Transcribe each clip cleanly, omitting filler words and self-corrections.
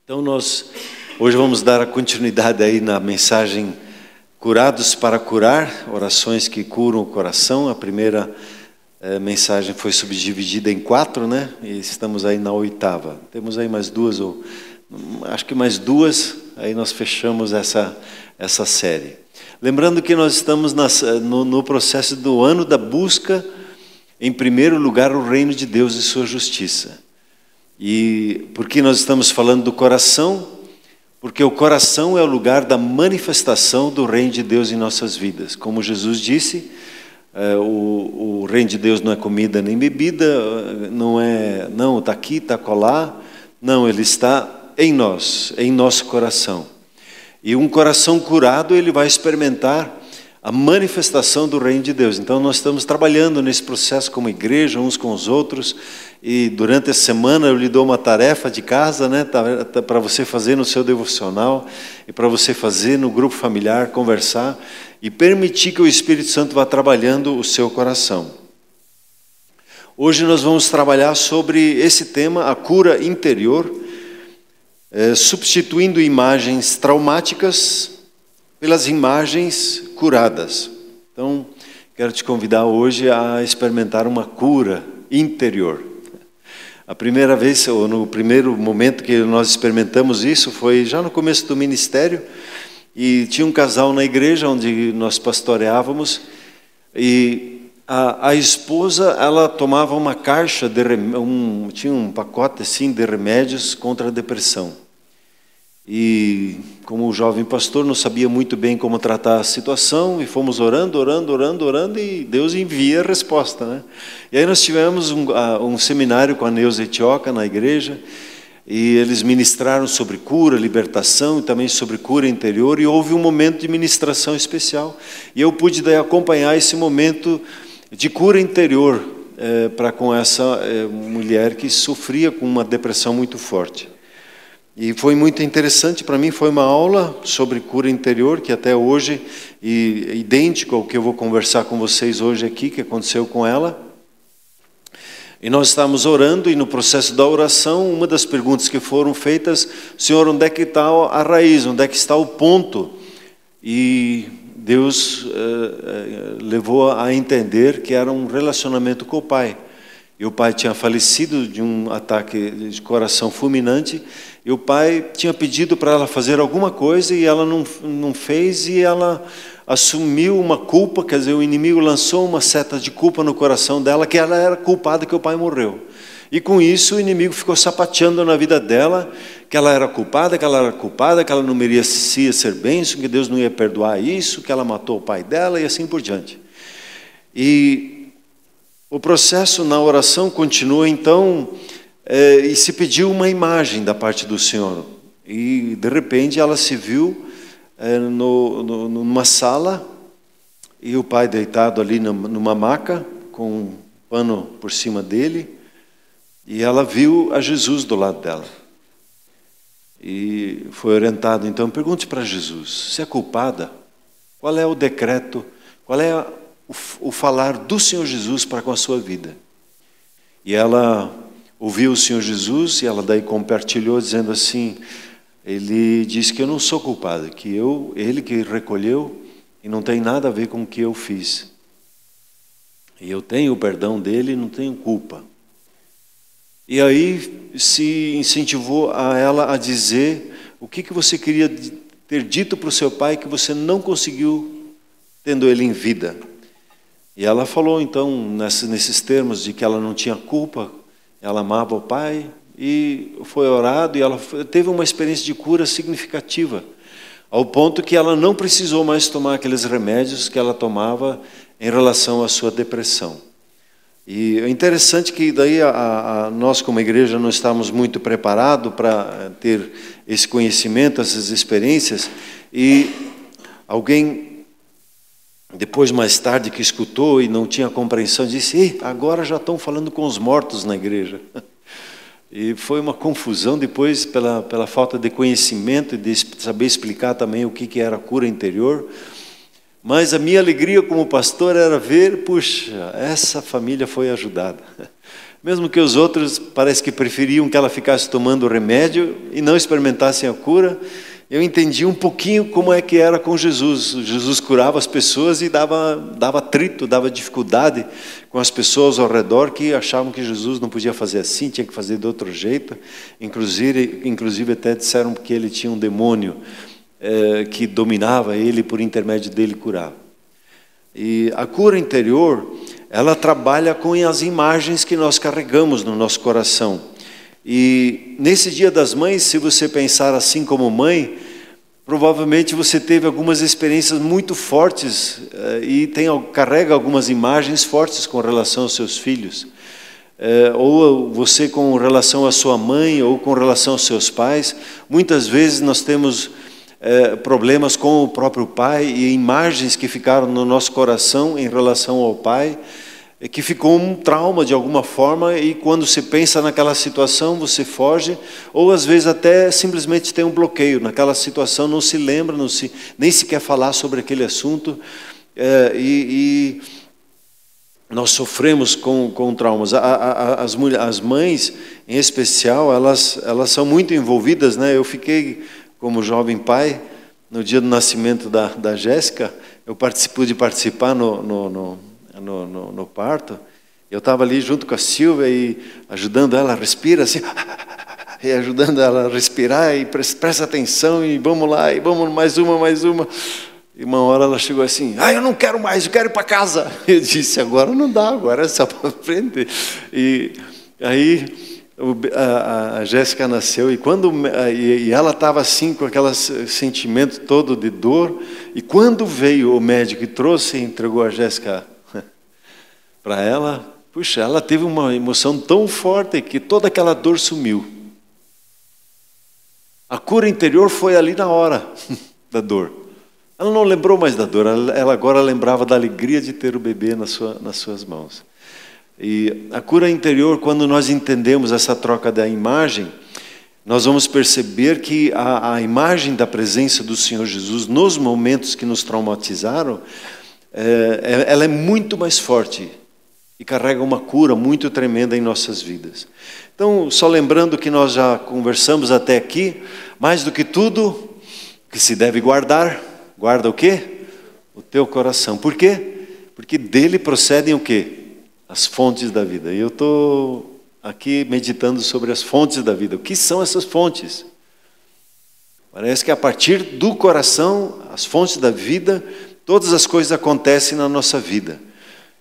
Então nós hoje vamos dar a continuidade aí na mensagem Curados para Curar, orações que curam o coração. A primeira mensagem foi subdividida em 4, né? E estamos aí na 8ª. Temos aí mais 2, ou acho que mais 2, aí nós fechamos essa série. Lembrando que nós estamos no processo do ano da busca, em primeiro lugar, o reino de Deus e sua justiça. E por que nós estamos falando do coração? Porque o coração é o lugar da manifestação do reino de Deus em nossas vidas. Como Jesus disse, o reino de Deus não é comida nem bebida, não está aqui, está acolá. Não, ele está em nós, em nosso coração. E um coração curado, ele vai experimentar a manifestação do reino de Deus. Então nós estamos trabalhando nesse processo como igreja, uns com os outros. E durante a semana eu lhe dou uma tarefa de casa, né, para você fazer no seu devocional e para você fazer no grupo familiar, conversar e permitir que o Espírito Santo vá trabalhando o seu coração. Hoje nós vamos trabalhar sobre esse tema, a cura interior, substituindo imagens traumáticas pelas imagens curadas. Então, quero te convidar hoje a experimentar uma cura interior. A primeira vez, ou no primeiro momento que nós experimentamos isso, foi já no começo do ministério, e tinha um casal na igreja onde nós pastoreávamos, e a esposa, ela tomava uma caixa, tinha um pacote assim de remédios contra a depressão. E como o jovem pastor não sabia muito bem como tratar a situação, e fomos orando, e Deus envia a resposta, né? E aí nós tivemos um seminário com a Neuza Etioca na igreja, e eles ministraram sobre cura, libertação, e também sobre cura interior, e houve um momento de ministração especial, e eu pude daí acompanhar esse momento de cura interior para com essa mulher que sofria com uma depressão muito forte. E foi muito interessante para mim, foi uma aula sobre cura interior, que até hoje é idêntico ao que eu vou conversar com vocês hoje aqui, que aconteceu com ela. E nós estávamos orando, e no processo da oração, uma das perguntas que foram feitas: Senhor, onde é que está a raiz, onde é que está o ponto? E Deus levou a entender que era um relacionamento com o pai. E o pai tinha falecido de um ataque de coração fulminante, e o pai tinha pedido para ela fazer alguma coisa, e ela não fez, e ela assumiu uma culpa, quer dizer, o inimigo lançou uma seta de culpa no coração dela, que ela era culpada que o pai morreu. E com isso o inimigo ficou sapateando na vida dela, que ela era culpada, que ela não merecia ser bênção, que Deus não ia perdoar isso, que ela matou o pai dela e assim por diante. E o processo na oração continua então, e se pediu uma imagem da parte do Senhor. E de repente ela se viu numa sala, e o pai deitado ali numa maca, com um pano por cima dele, e ela viu a Jesus do lado dela. E foi orientado, então, pergunte para Jesus, se é culpada, qual é o decreto, qual é o falar do Senhor Jesus para com a sua vida. E ela ouviu o Senhor Jesus, e ela daí compartilhou, dizendo assim: ele disse que eu não sou culpada, que ele que recolheu, e não tem nada a ver com o que eu fiz. E eu tenho o perdão dele, não tenho culpa. E aí se incentivou a ela a dizer o que você queria ter dito para o seu pai que você não conseguiu tendo ele em vida. E ela falou então nesses termos de que ela não tinha culpa, ela amava o pai, e foi orado, e ela teve uma experiência de cura significativa, ao ponto que ela não precisou mais tomar aqueles remédios que ela tomava em relação à sua depressão. E é interessante que daí nós como igreja não estávamos muito preparados para ter esse conhecimento, essas experiências, e alguém depois, mais tarde, que escutou e não tinha compreensão, disse: agora já estão falando com os mortos na igreja. E foi uma confusão depois pela falta de conhecimento e de saber explicar também o que era a cura interior. Mas a minha alegria como pastor era ver, puxa, essa família foi ajudada. Mesmo que os outros parece que preferiam que ela ficasse tomando remédio e não experimentassem a cura, eu entendi um pouquinho como é que era com Jesus. Jesus curava as pessoas e dava atrito, dava dificuldade com as pessoas ao redor que achavam que Jesus não podia fazer assim, tinha que fazer de outro jeito. Inclusive até disseram que ele tinha um demônio que dominava ele, por intermédio dele curava. E a cura interior, ela trabalha com as imagens que nós carregamos no nosso coração. E nesse Dia das Mães, se você pensar assim como mãe, provavelmente você teve algumas experiências muito fortes e carrega algumas imagens fortes com relação aos seus filhos. Ou você com relação à sua mãe, ou com relação aos seus pais. Muitas vezes nós temos problemas com o próprio pai e imagens que ficaram no nosso coração em relação ao pai, que ficou um trauma de alguma forma, e quando você pensa naquela situação você foge, ou às vezes até simplesmente tem um bloqueio naquela situação, não se lembra, nem se quer falar sobre aquele assunto, e nós sofremos com traumas. As mães em especial, elas são muito envolvidas, né? Eu fiquei como jovem pai, no dia do nascimento da Jéssica, eu pude participar no parto. Eu estava ali junto com a Silvia e ajudando ela a respirar assim, e ajudando ela a respirar, e presta atenção, e vamos lá, e vamos mais uma. E uma hora ela chegou assim, eu não quero mais, eu quero ir para casa. Eu disse, agora não dá, agora é só para frente. E aí a Jéssica nasceu, e ela estava assim com aquele sentimento todo de dor, e quando veio o médico e trouxe e entregou a Jéssica para ela, puxa, ela teve uma emoção tão forte que toda aquela dor sumiu. A cura interior foi ali na hora da dor. Ela não lembrou mais da dor, ela agora lembrava da alegria de ter o bebê nas suas mãos. E a cura interior, quando nós entendemos essa troca da imagem, nós vamos perceber que a imagem da presença do Senhor Jesus nos momentos que nos traumatizaram, ela é muito mais forte e carrega uma cura muito tremenda em nossas vidas. Então, só lembrando que nós já conversamos até aqui, mais do que tudo, que se deve guarda o quê? O teu coração. Por quê? Porque dele procedem o quê? As fontes da vida. E eu estou aqui meditando sobre as fontes da vida. O que são essas fontes? Parece que a partir do coração, as fontes da vida, todas as coisas acontecem na nossa vida.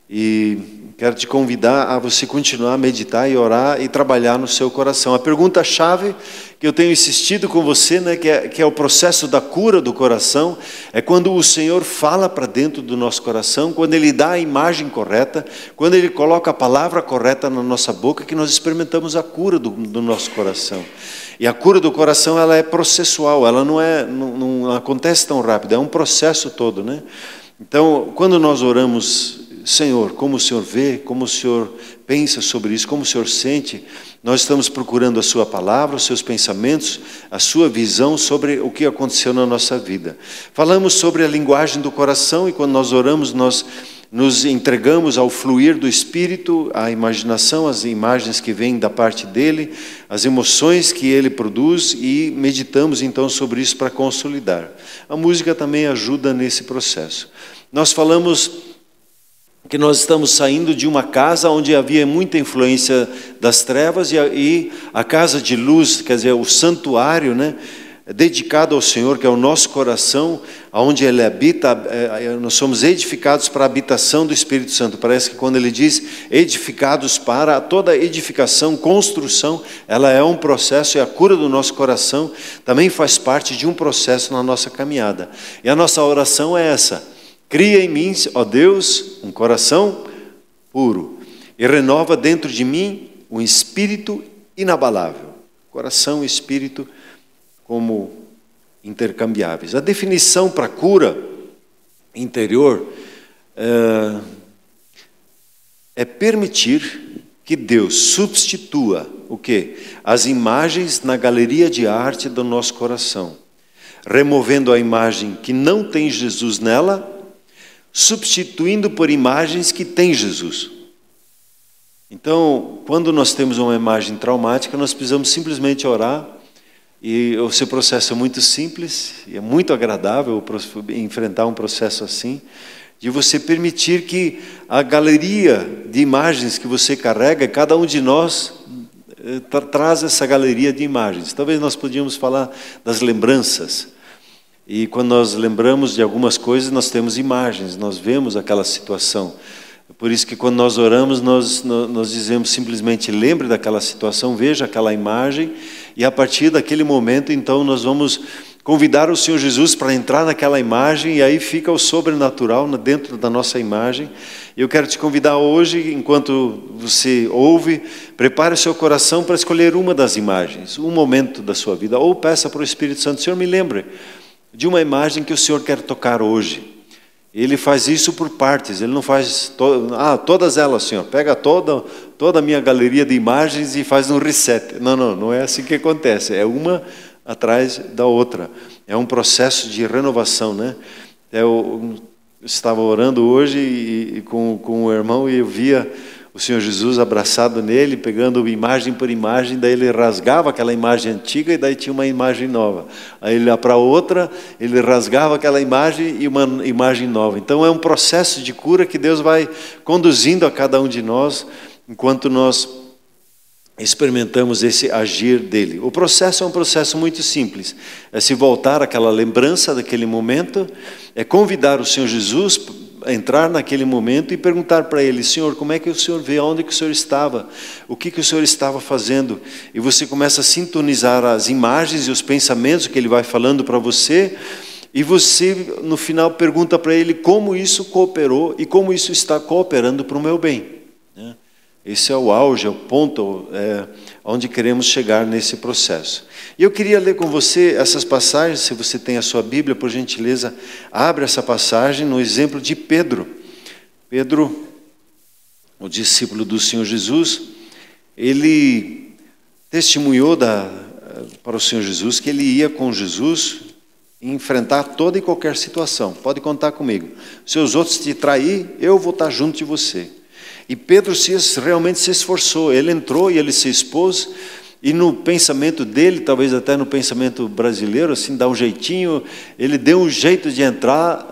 E quero te convidar a você continuar a meditar e orar e trabalhar no seu coração. A pergunta-chave que eu tenho insistido com você, né, que é o processo da cura do coração, é quando o Senhor fala para dentro do nosso coração, quando Ele dá a imagem correta, quando Ele coloca a palavra correta na nossa boca, que nós experimentamos a cura do nosso coração. E a cura do coração, ela é processual, ela não acontece tão rápido, é um processo todo, né? Então, quando nós oramos, Senhor, como o Senhor vê, como o Senhor pensa sobre isso, como o Senhor sente, nós estamos procurando a sua palavra, os seus pensamentos, a sua visão sobre o que aconteceu na nossa vida. Falamos sobre a linguagem do coração, e quando nós oramos, nós nos entregamos ao fluir do Espírito, à imaginação, as imagens que vêm da parte dele, as emoções que ele produz, e meditamos então sobre isso para consolidar. A música também ajuda nesse processo. Nós falamos que nós estamos saindo de uma casa onde havia muita influência das trevas, e a casa de luz, quer dizer, o santuário, né, dedicado ao Senhor, que é o nosso coração, onde Ele habita. Nós somos edificados para a habitação do Espírito Santo. Parece que quando Ele diz edificados para, toda edificação, construção, ela é um processo, e a cura do nosso coração também faz parte de um processo na nossa caminhada. E a nossa oração é essa: cria em mim, ó Deus, um coração puro, e renova dentro de mim um espírito inabalável. Coração e espírito como intercambiáveis. A definição para cura interior é permitir que Deus substitua o quê? As imagens na galeria de arte do nosso coração, removendo a imagem que não tem Jesus nela, substituindo por imagens que têm Jesus. Então, quando nós temos uma imagem traumática, nós precisamos simplesmente orar, e o seu processo é muito simples, e é muito agradável enfrentar um processo assim, de você permitir que a galeria de imagens que você carrega, cada um de nós traz essa galeria de imagens. Talvez nós podíamos falar das lembranças. E quando nós lembramos de algumas coisas, nós temos imagens, nós vemos aquela situação. Por isso que quando nós oramos, nós dizemos simplesmente, lembre daquela situação, veja aquela imagem, e a partir daquele momento, então, nós vamos convidar o Senhor Jesus para entrar naquela imagem, e aí fica o sobrenatural dentro da nossa imagem. Eu quero te convidar hoje, enquanto você ouve, prepare o seu coração para escolher uma das imagens, um momento da sua vida, ou peça para o Espírito Santo, Senhor, me lembre de uma imagem que o Senhor quer tocar hoje. Ele faz isso por partes, ele não faz todas elas, Senhor, pega toda a minha galeria de imagens e faz um reset. Não é assim que acontece, é uma atrás da outra, é um processo de renovação, né? Eu estava orando hoje com o irmão e eu via o Senhor Jesus abraçado nele, pegando imagem por imagem, daí ele rasgava aquela imagem antiga e daí tinha uma imagem nova. Aí ele ia para outra, ele rasgava aquela imagem e uma imagem nova. Então é um processo de cura que Deus vai conduzindo a cada um de nós, enquanto nós experimentamos esse agir dele. O processo é um processo muito simples. É se voltar àquela lembrança daquele momento, é convidar o Senhor Jesus a entrar naquele momento e perguntar para ele, Senhor, como é que o Senhor vê, onde que o Senhor estava, o que o Senhor estava fazendo, e você começa a sintonizar as imagens e os pensamentos que ele vai falando para você, e você no final pergunta para ele como isso cooperou e como isso está cooperando para o meu bem. Esse é o auge, é o ponto onde queremos chegar nesse processo. E eu queria ler com você essas passagens, se você tem a sua Bíblia, por gentileza, abre essa passagem no exemplo de Pedro. Pedro, o discípulo do Senhor Jesus, ele testemunhou para o Senhor Jesus que ele ia com Jesus enfrentar toda e qualquer situação. Pode contar comigo. Se os outros te trair, eu vou estar junto de você. E Pedro realmente se esforçou, ele entrou e ele se expôs, e no pensamento dele, talvez até no pensamento brasileiro, assim, dá um jeitinho, ele deu um jeito de entrar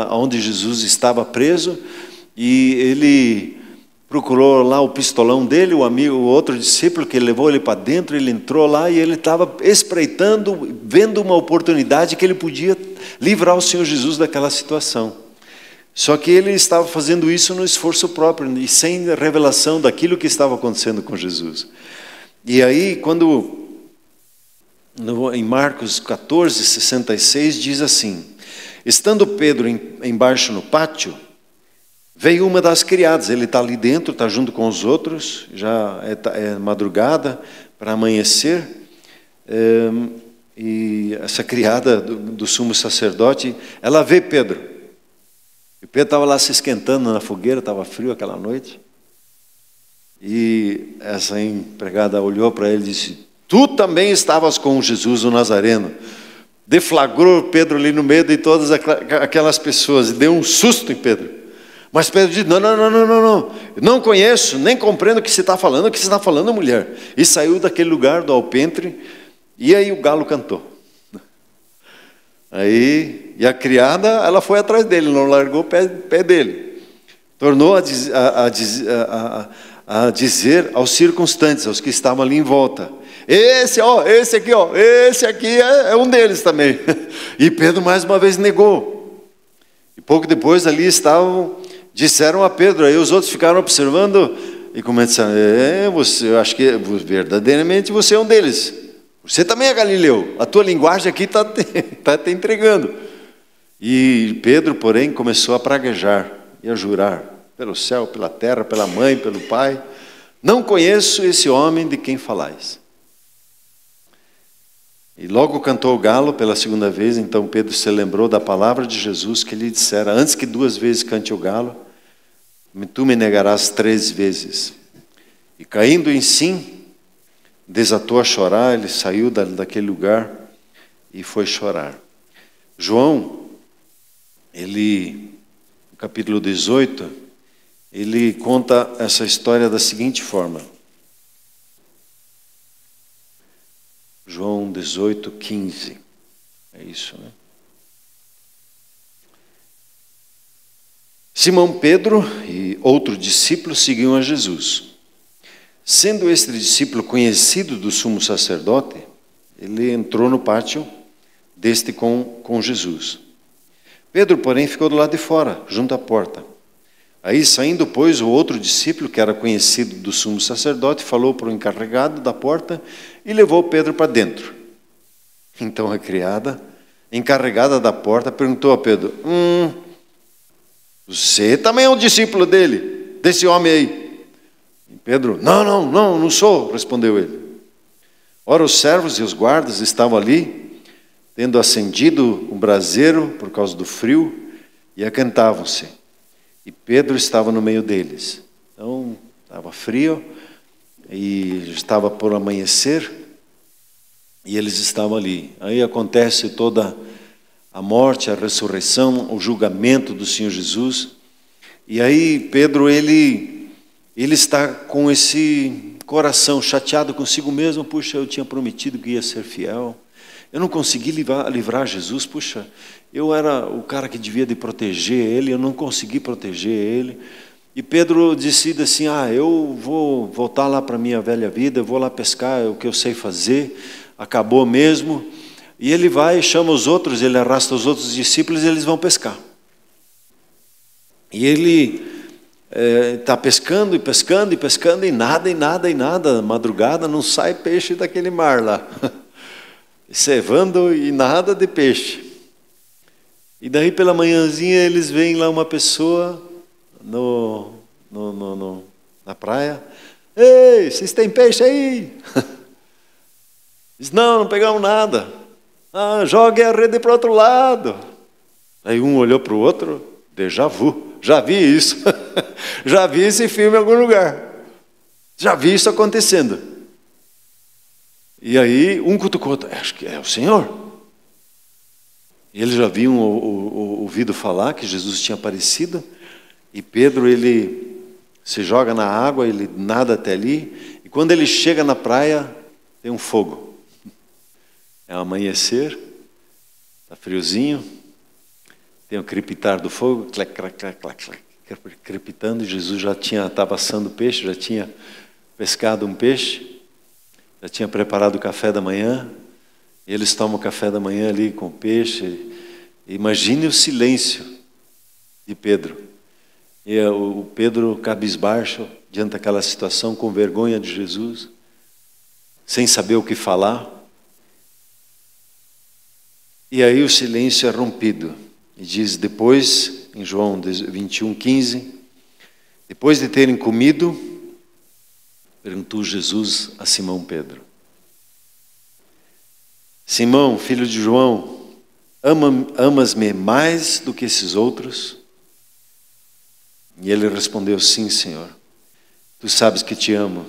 onde Jesus estava preso, e ele procurou lá o pistolão dele, o outro discípulo que levou ele para dentro, ele entrou lá e ele estava espreitando, vendo uma oportunidade que ele podia livrar o Senhor Jesus daquela situação. Só que ele estava fazendo isso no esforço próprio e sem revelação daquilo que estava acontecendo com Jesus. E aí, em Marcos 14, 66, diz assim, estando Pedro embaixo no pátio, veio uma das criadas, ele está ali dentro, está junto com os outros, já é madrugada para amanhecer, e essa criada do sumo sacerdote, ela vê Pedro. E Pedro estava lá se esquentando na fogueira, estava frio aquela noite. E essa empregada olhou para ele e disse, tu também estavas com Jesus o Nazareno. Deflagrou Pedro ali no meio de todas aquelas pessoas e deu um susto em Pedro. Mas Pedro disse, não conheço, nem compreendo o que você está falando, mulher. E saiu daquele lugar do alpendre e aí o galo cantou. E a criada, ela foi atrás dele, não largou o pé dele. Tornou a dizer aos circunstantes, aos que estavam ali em volta, esse aqui é um deles também. E Pedro mais uma vez negou. E pouco depois ali disseram a Pedro, aí os outros ficaram observando e começaram, eu acho que verdadeiramente você é um deles. Você também é Galileu, a tua linguagem aqui está te entregando. E Pedro, porém, começou a praguejar e a jurar, pelo céu, pela terra, pela mãe, pelo pai, não conheço esse homem de quem falais. E logo cantou o galo pela segunda vez, então Pedro se lembrou da palavra de Jesus que lhe dissera, antes que 2 vezes cante o galo, tu me negarás 3 vezes. E caindo em si, desatou a chorar, ele saiu daquele lugar e foi chorar. João, no capítulo 18, ele conta essa história da seguinte forma. João 18:15. É isso, né? Simão Pedro e outro discípulo seguiam a Jesus. Sendo este discípulo conhecido do sumo sacerdote, ele entrou no pátio deste com Jesus. Pedro, porém, ficou do lado de fora, junto à porta. Aí, saindo, pois, o outro discípulo, que era conhecido do sumo sacerdote, falou para o encarregado da porta e levou Pedro para dentro. Então a criada, encarregada da porta, perguntou a Pedro: você também é um discípulo desse homem aí? E Pedro: não sou, respondeu ele. Ora, os servos e os guardas estavam ali, tendo acendido um braseiro por causa do frio, e aquentavam-se. E Pedro estava no meio deles. Então, estava frio, e estava por amanhecer, e eles estavam ali. Aí acontece toda a morte, a ressurreição, o julgamento do Senhor Jesus. E aí Pedro, ele está com esse coração chateado consigo mesmo. Puxa, eu tinha prometido que ia ser fiel. Eu não consegui livrar Jesus. Puxa, eu era o cara que devia de proteger ele, eu não consegui proteger ele. E Pedro decide assim: eu vou voltar lá para a minha velha vida, eu vou lá pescar, é o que eu sei fazer, acabou mesmo. E ele vai, chama os outros, ele arrasta os outros discípulos e eles vão pescar. E ele está pescando e pescando e pescando, e nada, madrugada não sai peixe daquele mar lá. Cevando e nada de peixe. E daí pela manhãzinha eles veem lá uma pessoa na praia. Ei, vocês têm peixe aí? Diz: não pegamos nada. Jogue a rede para o outro lado. Aí um olhou para o outro: déjà vu, já vi isso. Já vi esse filme em algum lugar. Já vi isso acontecendo. E aí um cutucou outro: acho que é o Senhor. E eles já haviam ouvido falar que Jesus tinha aparecido. E Pedro, ele se joga na água, ele nada até ali. E quando ele chega na praia, tem um fogo. É o amanhecer, está friozinho, tem o crepitar do fogo, clac, clac, clac, clac, clac, crepitando. E Jesus já estava assando peixe, já tinha pescado um peixe, já tinha preparado o café da manhã. E eles tomam o café da manhã ali com o peixe. Imagine o silêncio de Pedro. E o Pedro cabisbaixo diante daquela situação, com vergonha de Jesus, sem saber o que falar. E aí o silêncio é rompido. E diz depois, em João 21:15, depois de terem comido, perguntou Jesus a Simão Pedro: Simão, filho de João, amas-me mais do que esses outros? E ele respondeu: sim, Senhor, tu sabes que te amo.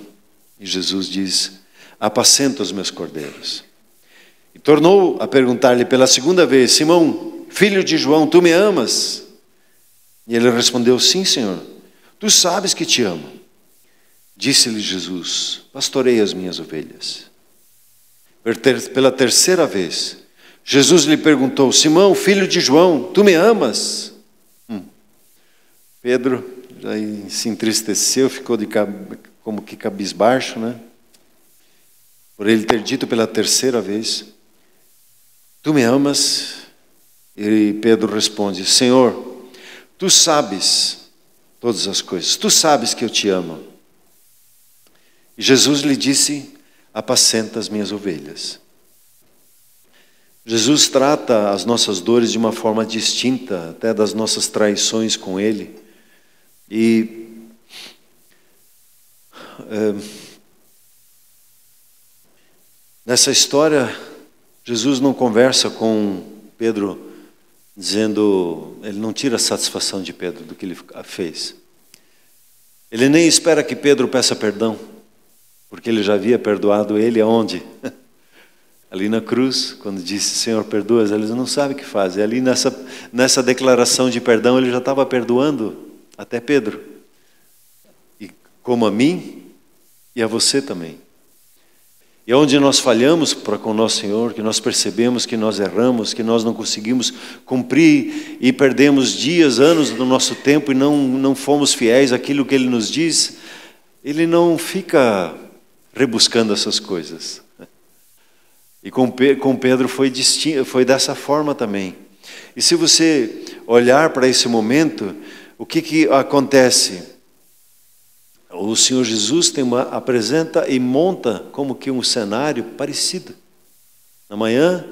E Jesus diz: apacenta os meus cordeiros. E tornou a perguntar-lhe pela segunda vez: Simão, filho de João, tu me amas? E ele respondeu: sim, Senhor, tu sabes que te amo. Disse-lhe Jesus: pastorei as minhas ovelhas. Pela terceira vez, Jesus lhe perguntou: Simão, filho de João, tu me amas? Pedro já se entristeceu, ficou como que cabisbaixo, né? Por ele ter dito pela terceira vez: tu me amas? E Pedro responde: Senhor, tu sabes todas as coisas, tu sabes que eu te amo. E Jesus lhe disse: apacenta as minhas ovelhas. Jesus trata as nossas dores de uma forma distinta, até das nossas traições com Ele. E nessa história, Jesus não conversa com Pedro dizendo, ele não tira a satisfação de Pedro do que ele fez. Ele nem espera que Pedro peça perdão, porque ele já havia perdoado ele aonde? Ali na cruz, quando disse: Senhor, perdoa, eles não sabem o que fazem. Ali nessa declaração de perdão, ele já estava perdoando até Pedro. como a mim e a você também. E onde nós falhamos para com o nosso Senhor, que nós percebemos que nós erramos, que nós não conseguimos cumprir e perdemos dias, anos do nosso tempo e não fomos fiéis àquilo que Ele nos diz, Ele não fica rebuscando essas coisas. E com Pedro foi dessa forma também. E se você olhar para esse momento, o que acontece? O Senhor Jesus apresenta e monta como que um cenário parecido. Na manhã,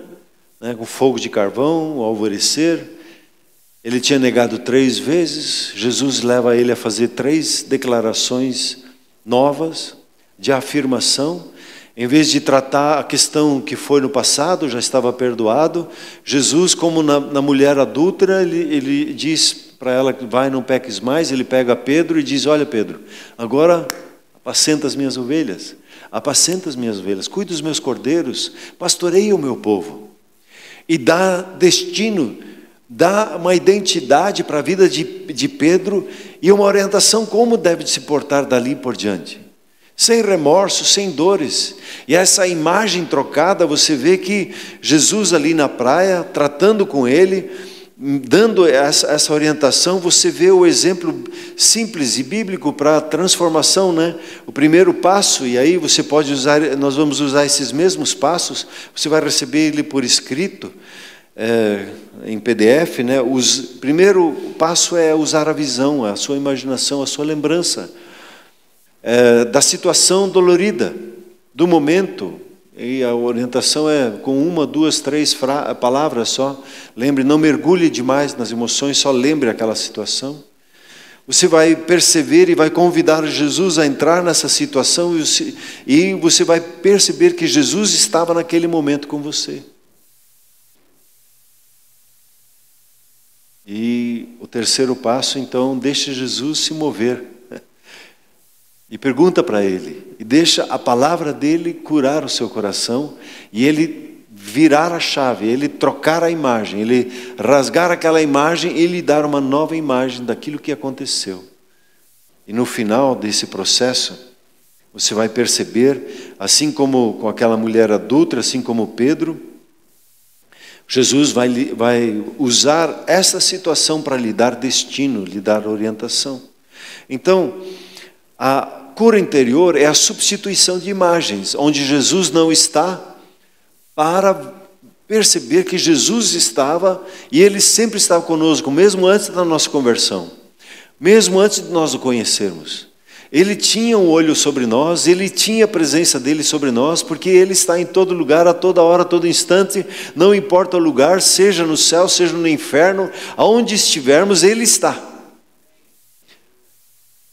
né, com fogo de carvão, ao alvorecer, ele tinha negado 3 vezes, Jesus leva ele a fazer 3 declarações novas, de afirmação. Em vez de tratar a questão que foi no passado, já estava perdoado, Jesus, como na mulher adúltera, ele diz para ela que vai, não peques mais. Ele pega Pedro e diz: olha, Pedro, agora apacenta as minhas ovelhas, cuida dos meus cordeiros, pastoreia o meu povo. E dá destino, dá uma identidade para a vida de Pedro e uma orientação como deve se portar dali por diante. Sem remorso, sem dores. E essa imagem trocada, você vê que Jesus ali na praia, tratando com ele, dando essa orientação, você vê o exemplo simples e bíblico para a transformação, né? O primeiro passo, e aí você pode usar, nós vamos usar esses mesmos passos, você vai receber ele por escrito, em PDF, né? O primeiro passo é usar a visão, a sua imaginação, a sua lembrança, da situação dolorida, do momento, e a orientação é com 1, 2, 3 palavras só. Lembre, não mergulhe demais nas emoções, só lembre aquela situação. Você vai perceber e vai convidar Jesus a entrar nessa situação e você vai perceber que Jesus estava naquele momento com você. E o terceiro passo, então, deixe Jesus se mover. E pergunta para Ele, e deixa a palavra dEle curar o seu coração, e Ele virar a chave, Ele trocar a imagem, Ele rasgar aquela imagem e lhe dar uma nova imagem daquilo que aconteceu. E no final desse processo, você vai perceber, assim como com aquela mulher adúltera, assim como Pedro, Jesus vai usar essa situação para lhe dar destino, lhe dar orientação. Então, a cura interior é a substituição de imagens, onde Jesus não está, para perceber que Jesus estava, e Ele sempre estava conosco, mesmo antes da nossa conversão, mesmo antes de nós o conhecermos. Ele tinha um olho sobre nós, Ele tinha a presença dEle sobre nós, porque Ele está em todo lugar, a toda hora, a todo instante, não importa o lugar, seja no céu, seja no inferno, aonde estivermos, Ele está.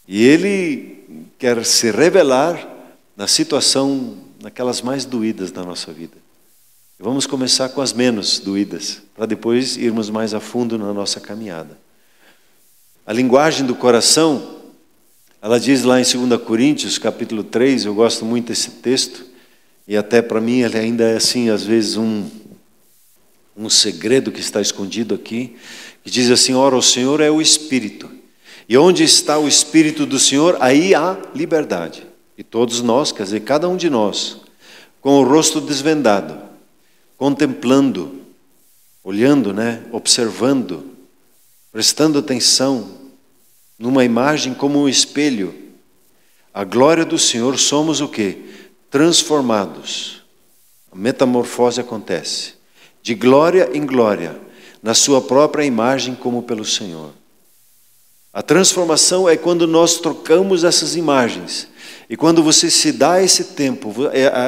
E Ele quer se revelar na situação, naquelas mais doídas da nossa vida. Vamos começar com as menos doídas, para depois irmos mais a fundo na nossa caminhada. A linguagem do coração, ela diz lá em 2 Coríntios, capítulo 3, eu gosto muito desse texto, e até para mim ele ainda é assim, às vezes um segredo que está escondido aqui, que diz assim: ora, o Senhor é o Espírito, e onde está o Espírito do Senhor, aí há liberdade. E todos nós, quer dizer, cada um de nós, com o rosto desvendado, contemplando, olhando, né, observando, prestando atenção, numa imagem como um espelho, a glória do Senhor, somos o quê? Transformados. A metamorfose acontece, de glória em glória, na sua própria imagem como pelo Senhor. A transformação é quando nós trocamos essas imagens. E quando você se dá esse tempo,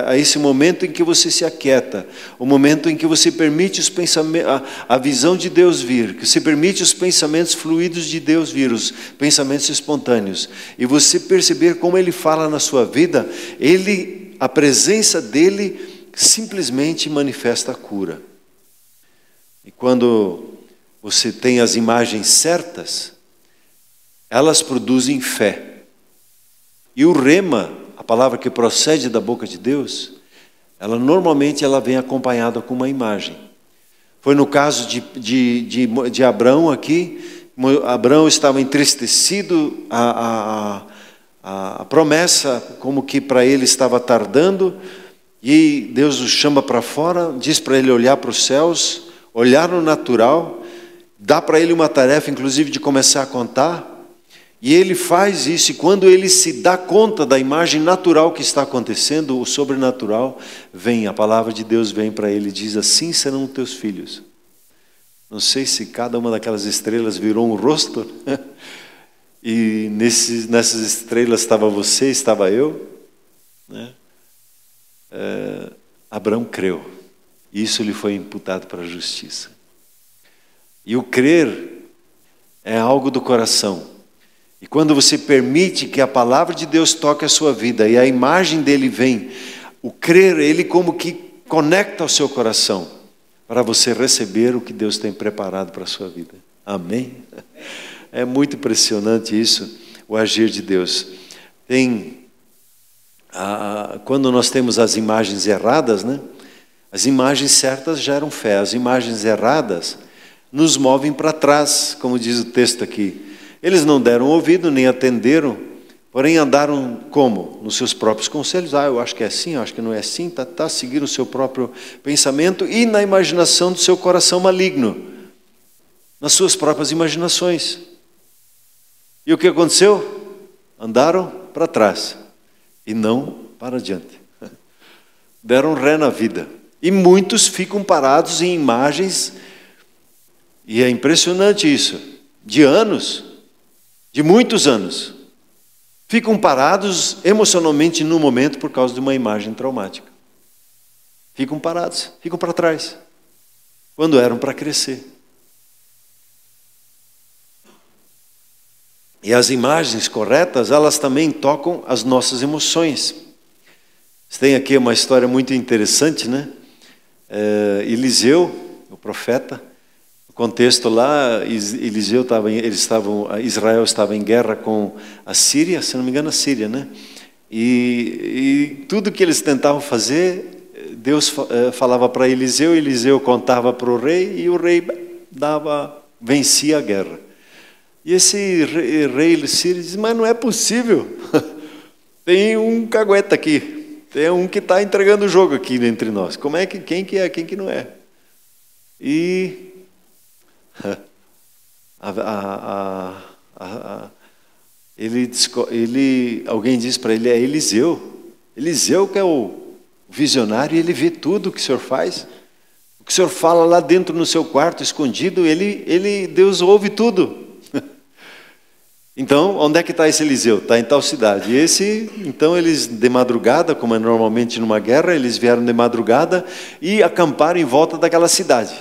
a esse momento em que você se aquieta, o momento em que você permite os pensamentos, a visão de Deus vir, que você permite os pensamentos fluidos de Deus vir, os pensamentos espontâneos, e você perceber como Ele fala na sua vida, a presença dEle simplesmente manifesta a cura. E quando você tem as imagens certas, elas produzem fé. E o rema, a palavra que procede da boca de Deus, normalmente ela vem acompanhada com uma imagem. Foi no caso de Abraão aqui. Abraão estava entristecido, a a promessa como que para ele estava tardando, e Deus o chama para fora, diz para ele olhar para os céus, olhar no natural, dá para ele uma tarefa, inclusive, de começar a contar, e ele faz isso, e quando ele se dá conta da imagem natural que está acontecendo, o sobrenatural vem, a palavra de Deus vem para ele e diz: assim serão teus filhos. Não sei se cada uma daquelas estrelas virou um rosto, e nessas estrelas estava você, estava eu, né? Abraão creu, e isso lhe foi imputado para a justiça. E o crer é algo do coração. E quando você permite que a palavra de Deus toque a sua vida e a imagem dele vem, o crer, ele como que conecta ao seu coração para você receber o que Deus tem preparado para a sua vida. Amém? É muito impressionante isso, o agir de Deus. Quando nós temos as imagens erradas, né? As imagens certas geram fé, as imagens erradas nos movem para trás, como diz o texto aqui. Eles não deram ouvido, nem atenderam, porém andaram como? Nos seus próprios conselhos. Eu acho que é assim, eu acho que não é assim, seguindo o seu próprio pensamento e na imaginação do seu coração maligno, nas suas próprias imaginações. E o que aconteceu? Andaram para trás e não para adiante. Deram ré na vida. E muitos ficam parados em imagens, e é impressionante isso, de anos, de muitos anos, ficam parados emocionalmente no momento por causa de uma imagem traumática. Ficam parados, ficam para trás, quando eram para crescer. E as imagens corretas, elas também tocam as nossas emoções. Tem aqui uma história muito interessante, né? Eliseu, o profeta, no contexto lá, Israel estava em guerra com a Síria, se não me engano a Síria, né? E tudo que eles tentavam fazer, Deus falava para Eliseu, Eliseu contava para o rei, e o rei vencia a guerra. E esse rei sírio diz: mas não é possível, tem um cagueta aqui, tem um que está entregando o jogo aqui entre nós. Como é que, quem que é, quem que não é? E alguém diz para ele: é Eliseu. Eliseu que é o visionário, e ele vê tudo o que o senhor faz. O que o senhor fala lá dentro no seu quarto, escondido, Deus ouve tudo. Então, onde é que está esse Eliseu? Está em tal cidade. Então eles de madrugada, como é normalmente numa guerra, eles vieram de madrugada e acamparam em volta daquela cidade.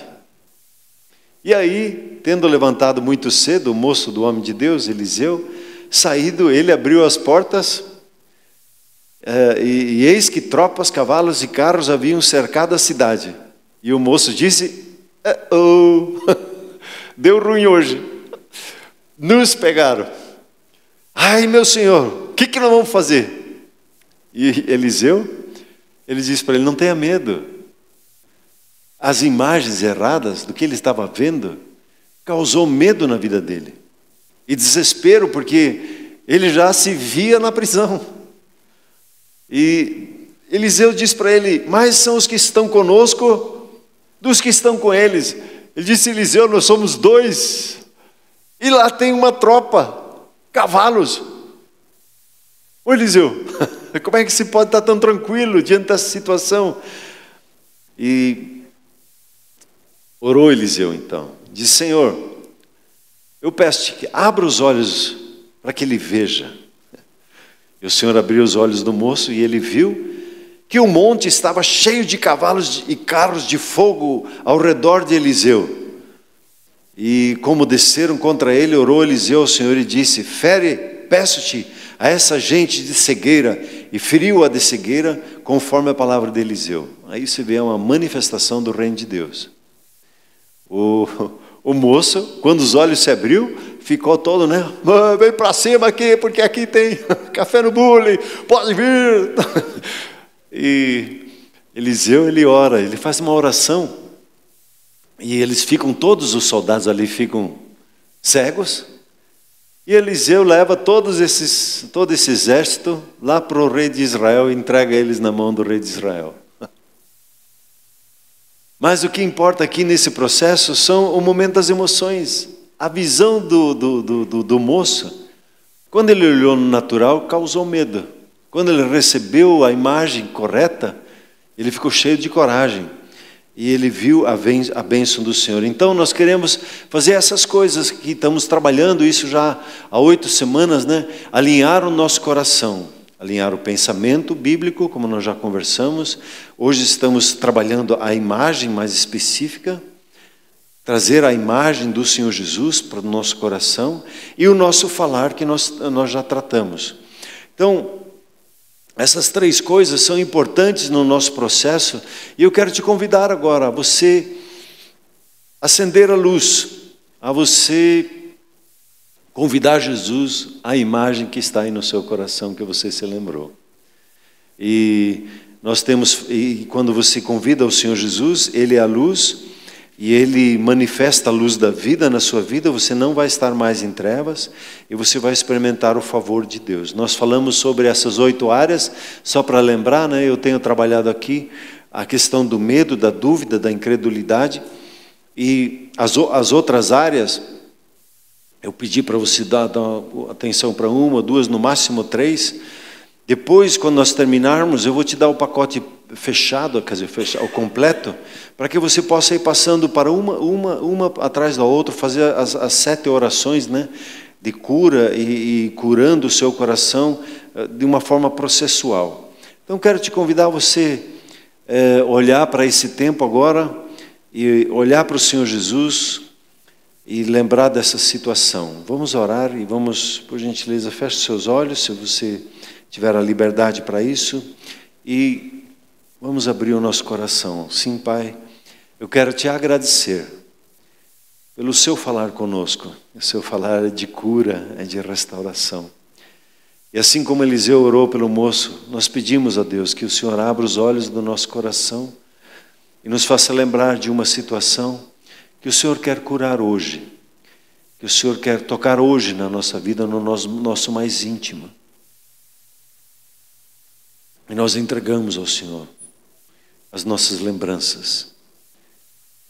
E aí, tendo levantado muito cedo, o moço do homem de Deus, Eliseu, saído, ele abriu as portas, e eis que tropas, cavalos e carros haviam cercado a cidade. E o moço disse: deu ruim hoje, nos pegaram. Ai, meu senhor, o que nós vamos fazer? E Eliseu, ele disse para ele: não tenha medo. As imagens erradas do que ele estava vendo causou medo na vida dele e desespero, porque ele já se via na prisão. E Eliseu disse para ele: mais são os que estão conosco dos que estão com eles. Ele disse: Eliseu, nós somos 2 e lá tem uma tropa, cavalos. Ô Eliseu, como é que se pode estar tão tranquilo diante dessa situação? E orou Eliseu então, disse: Senhor, eu peço-te que abra os olhos para que ele veja. E o Senhor abriu os olhos do moço e ele viu que o monte estava cheio de cavalos e carros de fogo ao redor de Eliseu. E como desceram contra ele, orou Eliseu ao Senhor e disse: fere, peço-te, a essa gente de cegueira, e feriu-a de cegueira, conforme a palavra de Eliseu. Aí se vê uma manifestação do reino de Deus. O moço, quando os olhos se abriu, ficou todo, né? Vem para cima aqui, porque aqui tem café no bule, pode vir. E Eliseu, ele ora, ele faz uma oração, e eles ficam, todos os soldados ali ficam cegos, E Eliseu leva todo esse exército lá para o rei de Israel e entrega eles na mão do rei de Israel. Mas o que importa aqui nesse processo são o momento das emoções. A visão do moço, quando ele olhou no natural, causou medo. Quando ele recebeu a imagem correta, ele ficou cheio de coragem. E ele viu a bênção do Senhor. Então nós queremos fazer essas coisas que estamos trabalhando, isso já há 8 semanas, né? Alinhar o nosso coração, alinhar o pensamento bíblico, como nós já conversamos. Hoje estamos trabalhando a imagem mais específica, trazer a imagem do Senhor Jesus para o nosso coração e o nosso falar que nós já tratamos. Então, essas 3 coisas são importantes no nosso processo e eu quero te convidar agora a você acender a luz, a você convidar Jesus à imagem que está aí no seu coração, que você se lembrou. E quando você convida o Senhor Jesus, Ele é a luz e Ele manifesta a luz da vida na sua vida, você não vai estar mais em trevas e você vai experimentar o favor de Deus. Nós falamos sobre essas 8 áreas, só para lembrar, né? Eu tenho trabalhado aqui a questão do medo, da dúvida, da incredulidade e as outras áreas, eu pedi para você dar atenção para 1 ou 2, no máximo 3. Depois, quando nós terminarmos, eu vou te dar o pacote fechado, quer dizer, o completo, para que você possa ir passando para uma atrás da outra, fazer as 7 orações, né, de cura e curando o seu coração de uma forma processual. Então, quero te convidar a você olhar para esse tempo agora e olhar para o Senhor Jesus e lembrar dessa situação. Vamos orar e vamos, por gentileza, feche seus olhos, se você tiver a liberdade para isso, e vamos abrir o nosso coração. Sim, Pai, eu quero te agradecer pelo seu falar conosco. O seu falar é de cura, é de restauração. E assim como Eliseu orou pelo moço, nós pedimos a Deus que o Senhor abra os olhos do nosso coração e nos faça lembrar de uma situação que o Senhor quer curar hoje, que o Senhor quer tocar hoje na nossa vida, no nosso mais íntimo. E nós entregamos ao Senhor as nossas lembranças,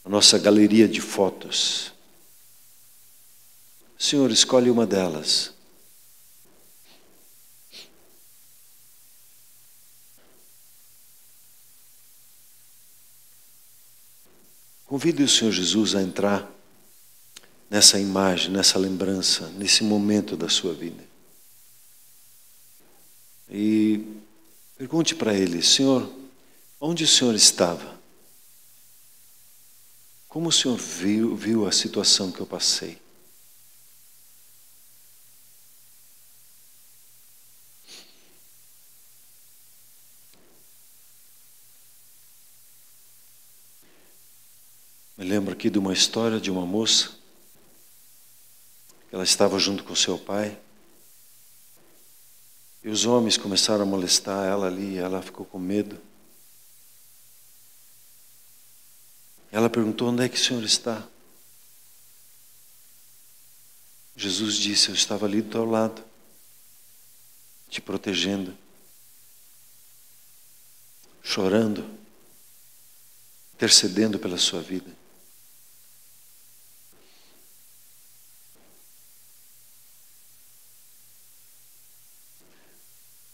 a nossa galeria de fotos. Senhor, escolhe uma delas. Convide o Senhor Jesus a entrar nessa imagem, nessa lembrança, nesse momento da sua vida. E pergunte para Ele: Senhor, onde o Senhor estava? Como o Senhor viu a situação que eu passei? Me lembro aqui de uma história de uma moça, que ela estava junto com seu pai, e os homens começaram a molestar ela ali, e ela ficou com medo. Ela perguntou: onde é que o Senhor está? Jesus disse: eu estava ali do teu lado, te protegendo, chorando, intercedendo pela sua vida.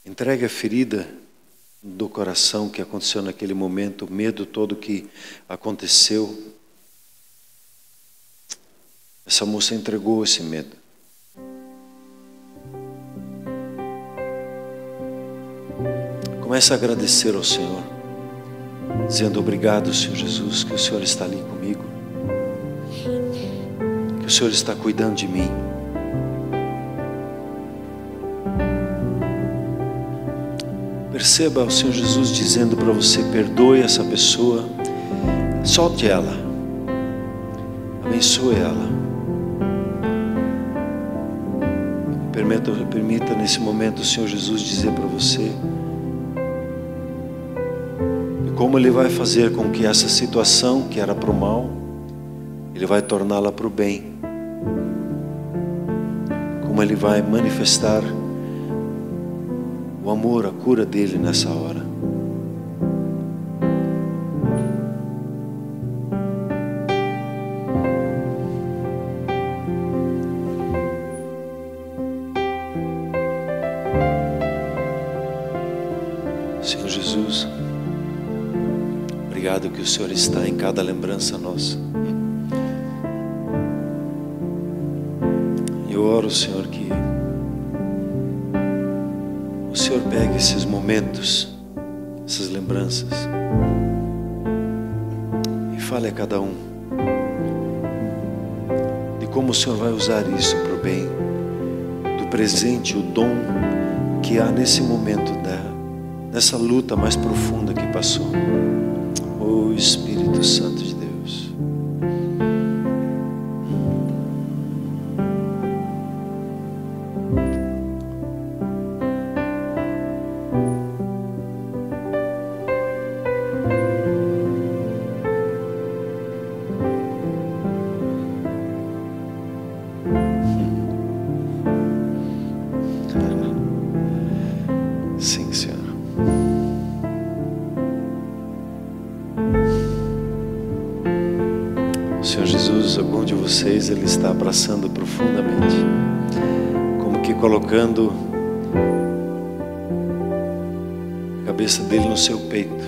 Entregue a ferida do coração que aconteceu naquele momento, o medo todo que aconteceu. Essa moça entregou esse medo. Comece a agradecer ao Senhor, dizendo: obrigado, Senhor Jesus, que o Senhor está ali comigo, que o Senhor está cuidando de mim. Perceba o Senhor Jesus dizendo para você: perdoe essa pessoa, solte ela, abençoe ela. Permita nesse momento o Senhor Jesus dizer para você e como Ele vai fazer com que essa situação que era para o mal, Ele vai torná-la para o bem. Como como Ele vai manifestar o amor, a cura dEle nessa hora. Senhor Jesus, obrigado que o Senhor está em cada lembrança nossa. Eu oro, Senhor, que o Senhor pegue esses momentos, essas lembranças, e fale a cada um de como o Senhor vai usar isso para o bem do presente, o dom que há nesse momento, nessa luta mais profunda que passou. Oh Espírito Santo de Deus. Sim, Senhor. Senhor Jesus, algum de vocês Ele está abraçando profundamente, como que colocando a cabeça dele no seu peito,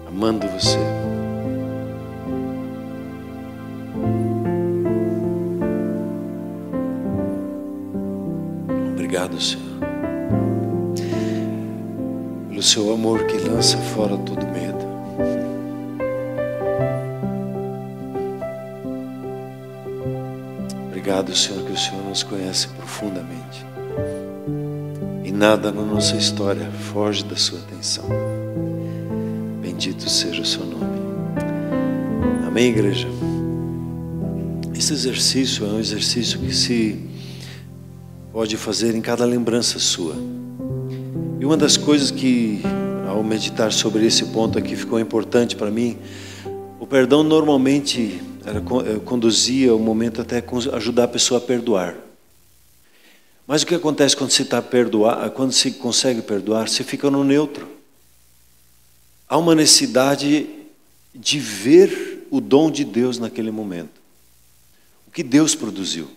amando você. Obrigado, Senhor, pelo seu amor que lança fora todo medo. Obrigado, Senhor, que o Senhor nos conhece profundamente e nada na nossa história foge da sua atenção. Bendito seja o seu nome. Amém, igreja? Esse exercício é um exercício que se pode fazer em cada lembrança sua. E uma das coisas que, ao meditar sobre esse ponto aqui, ficou importante para mim, o perdão normalmente conduzia o momento até ajudar a pessoa a perdoar. Mas o que acontece quando quando se consegue perdoar, você fica no neutro. Há uma necessidade de ver o dom de Deus naquele momento. O que Deus produziu.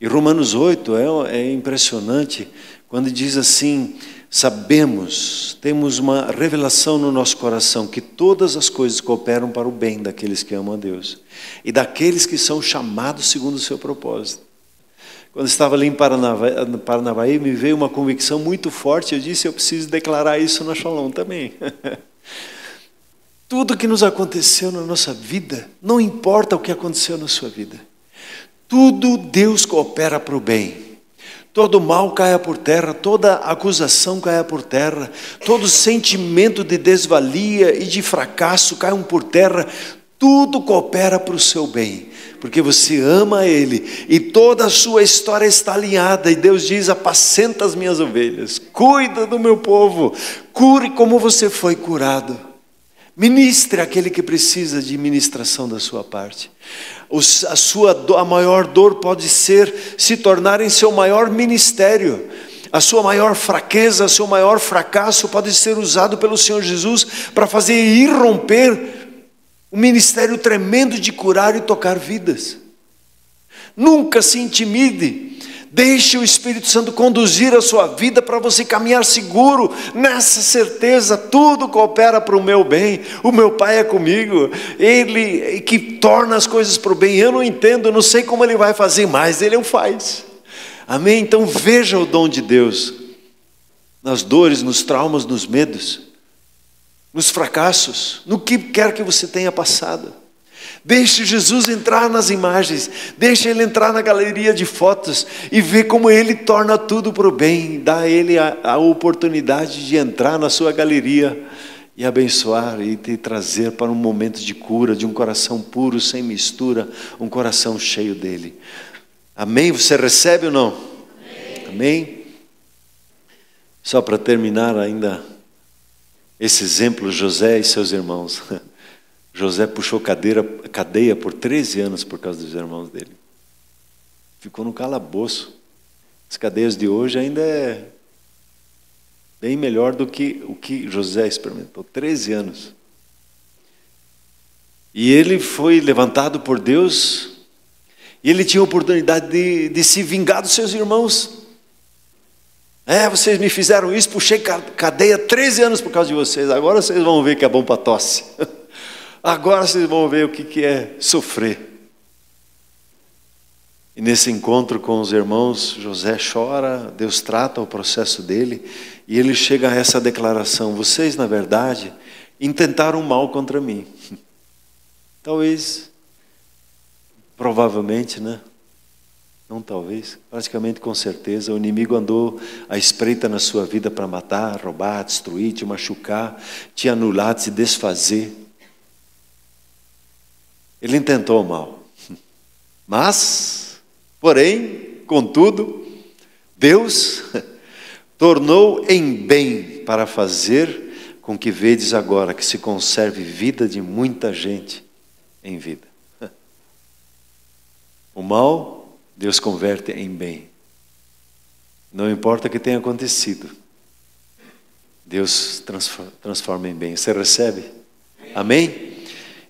E Romanos 8 é impressionante quando diz assim: sabemos, temos uma revelação no nosso coração que todas as coisas cooperam para o bem daqueles que amam a Deus e daqueles que são chamados segundo o seu propósito. Quando estava ali em Paranavaí, me veio uma convicção muito forte. Eu disse: eu preciso declarar isso na Shalom também. Tudo que nos aconteceu na nossa vida, não importa o que aconteceu na sua vida, tudo Deus coopera para o bem. Todo mal caia por terra, toda acusação caia por terra, todo sentimento de desvalia e de fracasso caiam por terra. Tudo coopera para o seu bem, porque você ama Ele e toda a sua história está alinhada. E Deus diz: apacenta as minhas ovelhas, cuida do meu povo, cure como você foi curado. Ministre aquele que precisa de ministração da sua parte. A maior dor pode se tornar em seu maior ministério. A sua maior fraqueza, o seu maior fracasso pode ser usado pelo Senhor Jesus para fazer irromper um ministério tremendo de curar e tocar vidas. Nunca se intimide. Deixe o Espírito Santo conduzir a sua vida para você caminhar seguro, nessa certeza: tudo coopera para o meu bem, o meu Pai é comigo, Ele que torna as coisas para o bem. Eu não entendo, eu não sei como Ele vai fazer, mas Ele o faz. Amém? Então veja o dom de Deus nas dores, nos traumas, nos medos, nos fracassos, no que quer que você tenha passado. Deixe Jesus entrar nas imagens, deixe Ele entrar na galeria de fotos e ver como Ele torna tudo para o bem. Dá a Ele a oportunidade de entrar na sua galeria e abençoar e te trazer para um momento de cura, de um coração puro, sem mistura, um coração cheio dEle. Amém? Você recebe ou não? Amém? Só para terminar ainda, esse exemplo, José e seus irmãos. José puxou cadeia por 13 anos por causa dos irmãos dele. ficou no calabouço. As cadeias de hoje ainda é bem melhor do que o que José experimentou, 13 anos. E ele foi levantado por Deus, e ele tinha a oportunidade de se vingar dos seus irmãos. Vocês me fizeram isso, puxei cadeia 13 anos por causa de vocês, agora vocês vão ver que é bom para tosse. Agora vocês vão ver o que é sofrer. E nesse encontro com os irmãos, José chora, Deus trata o processo dele, e ele chega a essa declaração: vocês, na verdade, intentaram mal contra mim. Talvez, provavelmente, né? Não talvez, praticamente com certeza, o inimigo andou à espreita na sua vida para matar, roubar, destruir, te machucar, te anular, te desfazer. Ele intentou o mal. Mas, porém, contudo, Deus tornou em bem para fazer com que vedes agora que se conserve vida de muita gente em vida. O mal, Deus converte em bem. Não importa o que tenha acontecido, Deus transforma em bem. Você recebe? Amém?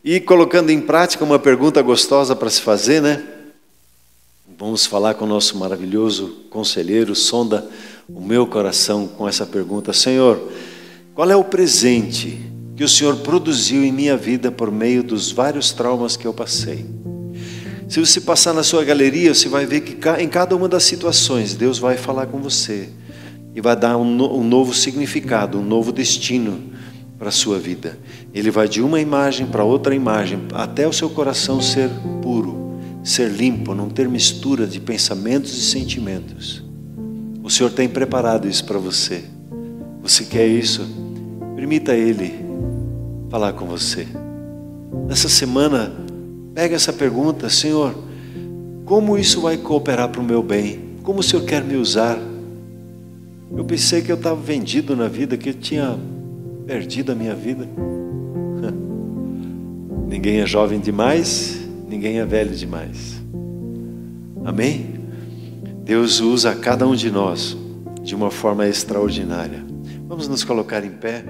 E colocando em prática uma pergunta gostosa para se fazer, né? Vamos falar com o nosso maravilhoso conselheiro, sonda o meu coração com essa pergunta: Senhor, qual é o presente que o Senhor produziu em minha vida por meio dos vários traumas que eu passei? Se você passar na sua galeria, você vai ver que em cada uma das situações, Deus vai falar com você e vai dar um novo significado, um novo destino para a sua vida. Ele vai de uma imagem para outra imagem, até o seu coração ser puro, ser limpo, não ter mistura de pensamentos e sentimentos. O Senhor tem preparado isso para você. Você quer isso? Permita Ele falar com você. Nessa semana, pega essa pergunta: Senhor, como isso vai cooperar para o meu bem? Como o Senhor quer me usar? Eu pensei que eu estava vendido na vida, que eu tinha perdido a minha vida. Ninguém é jovem demais, ninguém é velho demais. Amém? Deus usa cada um de nós de uma forma extraordinária. Vamos nos colocar em pé.